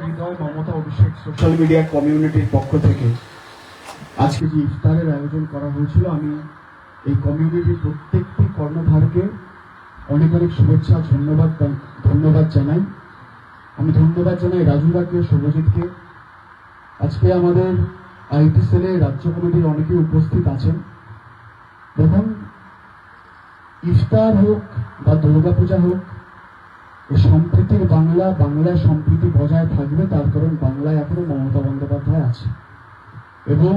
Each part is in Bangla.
হৃদয় মমতা অভিষেক সোশ্যাল মিডিয়া কমিউনিটির পক্ষ থেকে আজকে যে ইফতারের আয়োজন করা হয়েছিল, আমি এই কমিউনিটির প্রত্যেকটি কর্ণধারকে অনেক অনেক শুভেচ্ছা ধন্যবাদ জানাই। আমি ধন্যবাদ জানাই রাজুদাকে, শুভজিৎকে। আজকে আমাদের আইটি সেলের রাজ্য কমিটির অনেকে উপস্থিত আছেন। দেখুন, ইফতার হোক বা দুর্গাপূজা হোক, সম্প্রীতির বাংলায় সম্প্রীতি বজায় থাকবে, তার কারণ বাংলায় এখনো মমতা বন্দ্যোপাধ্যায় আছে। এবং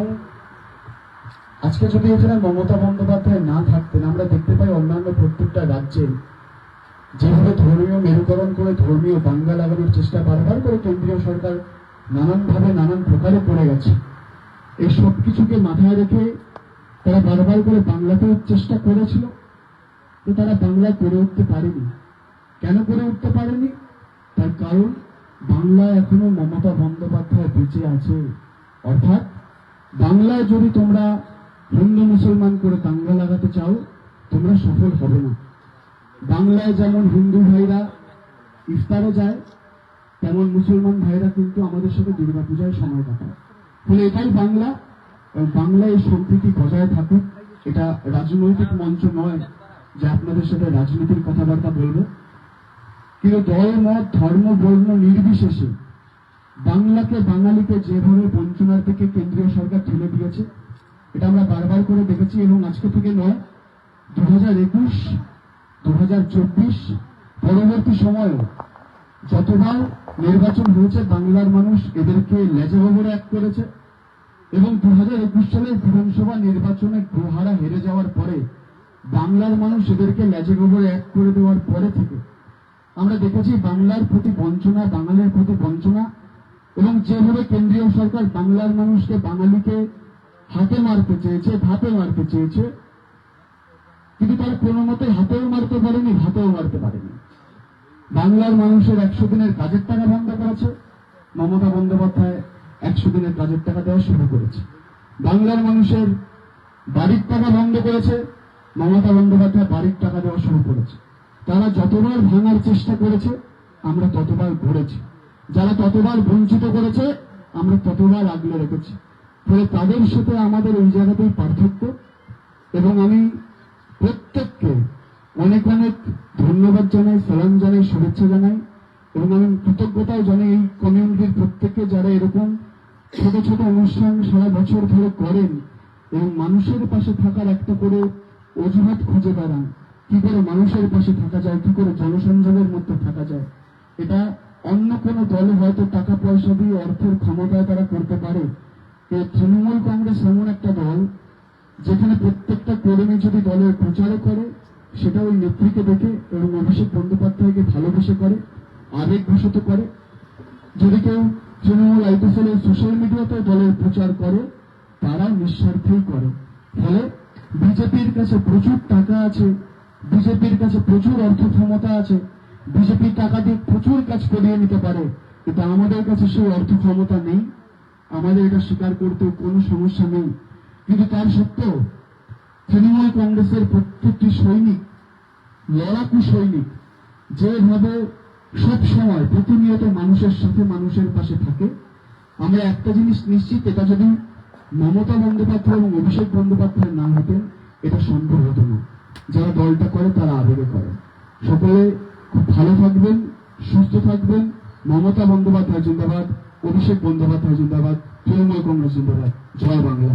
আজকে যদি এখানে মমতা বন্দ্যোপাধ্যায় না থাকতেন, আমরা দেখতে পাই অন্যান্য প্রত্যেকটা রাজ্যে যেভাবে ধর্মীয় মেরুকরণ করে ধর্মীয় দাঙ্গা লাগানোর চেষ্টা বারবার করে কেন্দ্রীয় সরকার নানানভাবে নানান প্রকারে করে গেছে। এই সব কিছুকে মাথায় রেখে তারা বারবার করে বাংলাতেও চেষ্টা করেছিল, তো তারা বাংলায় করে উঠতে পারেনি। কেন করে উঠতে পারেনি? তার কারণ বাংলায় এখনো মমতা বন্দ্যোপাধ্যায় বেঁচে আছে। অর্থাৎ বাংলায় যদি তোমরা হিন্দু মুসলমান করে দাঙ্গা লাগাতে চাও, তোমরা সফল হবে না। বাংলায় যেমন হিন্দু ভাইরা ইফতারে যায়, তেমন মুসলমান ভাইরা কিন্তু আমাদের সাথে দুর্গাপূজায় সময় কাটায়। ফলে এটাই বাংলা, বাংলায় এই সম্প্রীতি বজায় থাকুক। এটা রাজনৈতিক মঞ্চ নয় যে আপনাদের সাথে রাজনীতির কথাবার্তা বলবো, কিন্তু দল মত ধর্ম বর্ণ নির্বিশেষে বাংলাকে বাঙালিকে যেভাবে বঞ্চনার থেকে কেন্দ্রীয় সরকার ঠেলে দিয়েছে, এটা আমরা বারবার করে দেখেছি। এবং আজকে থেকে নয়, 2021, 2024 পরবর্তী সময়েও যতবার নির্বাচন হয়েছে, বাংলার মানুষ এদেরকে লেজে গোবরে এক করেছে। এবং 2021 সালের বিধানসভা নির্বাচনে গোহারা হেরে যাওয়ার পরে বাংলার মানুষ এদেরকে লেজে গোবরে এক করে দেওয়ার পরে থেকে আমরা দেখেছি বাংলার প্রতি বঞ্চনা, বাঙালির প্রতি বঞ্চনা। এবং যেভাবে কেন্দ্রীয় সরকার বাংলার মানুষকে, বাঙালিকে হাতে মারতে চেয়েছে, ভাতে মারতে চেয়েছে, কিন্তু তারা কোনো মতে হাতেও মারতে পারেনি, ভাতেও মারতে পারেনি। বাংলার মানুষের 100 দিনের কাজের টাকা বন্ধ করেছে, মমতা বন্দ্যোপাধ্যায় 100 দিনের কাজের টাকা দেওয়া শুরু করেছে। বাংলার মানুষের বাড়ির টাকা বন্ধ করেছে, মমতা বন্দ্যোপাধ্যায় বাড়ির টাকা দেওয়া শুরু করেছে। তারা যতবার ভাঙার চেষ্টা করেছে, আমরা ততবার গড়েছি। যারা ততবার বঞ্চিত করেছে, আমরা ততবার আগলে রেখেছি। ফলে তাদের সাথে আমাদের এই জায়গাতেই পার্থক্য। এবং আমি প্রত্যেককে অনেক অনেক ধন্যবাদ জানাই, সালাম জানাই, শুভেচ্ছা জানাই। এবং আমি কৃতজ্ঞতাও জানাই এই কমিউনিটির প্রত্যেককে, যারা এরকম ছোট ছোট অনুষ্ঠান সারা বছর ধরে করেন এবং মানুষের পাশে থাকার একটা করে অজুহাত খুঁজে বেড়ান। কি করে মানুষের পাশে থাকা যায়, কি করে জনসংযোগের মধ্যে থাকা যায়। এটা অন্য কোনো দলে হয়তো টাকা পয়সা দিয়ে, অর্থের ক্ষমতায় তারা করতে পারে। তৃণমূল কংগ্রেস এমন একটা দল যেখানে প্রত্যেকটা কর্মী যদি দলের প্রচারও করে, সেটা ওই নেত্রীকে দেখে এবং অভিষেক বন্দ্যোপাধ্যায়কে ভালোবেসে করে, আবেগবশত করে। যদি কেউ তৃণমূল আইটি সেলের সোশ্যাল মিডিয়াতে দলের প্রচার করে, তারা নিঃস্বার্থেই করে। ফলে বিজেপির কাছে প্রচুর টাকা আছে, বিজেপির কাছে প্রচুর অর্থ ক্ষমতা আছে, বিজেপি টাকা দিয়ে প্রচুর কাজ করিয়ে নিতে পারে। কিন্তু আমাদের কাছে সেই অর্থ ক্ষমতা নেই, আমাদের এটা স্বীকার করতে কোনো সমস্যা নেই। কিন্তু তার সত্ত্বেও তৃণমূল কংগ্রেসের প্রত্যেকটি সৈনিক, লড়াকু সৈনিক, যেভাবে সব সময় প্রতিনিয়ত মানুষের সাথে, মানুষের পাশে থাকে, আমরা একটা জিনিস নিশ্চিত, এটা যদি মমতা বন্দ্যোপাধ্যায় এবং অভিষেক বন্দ্যোপাধ্যায় না হতেন, এটা সম্ভব হতো না। যারা দলটা করে তারা আবেগে করে। সকলে খুব ভালো থাকবেন, সুস্থ থাকবেন। মমতা বন্দ্যোপাধ্যায় জিন্দাবাদ, অভিষেক বন্দ্যোপাধ্যায় জিন্দাবাদ, তৃণমূল কংগ্রেস জিন্দাবাদ। জয় বাংলা।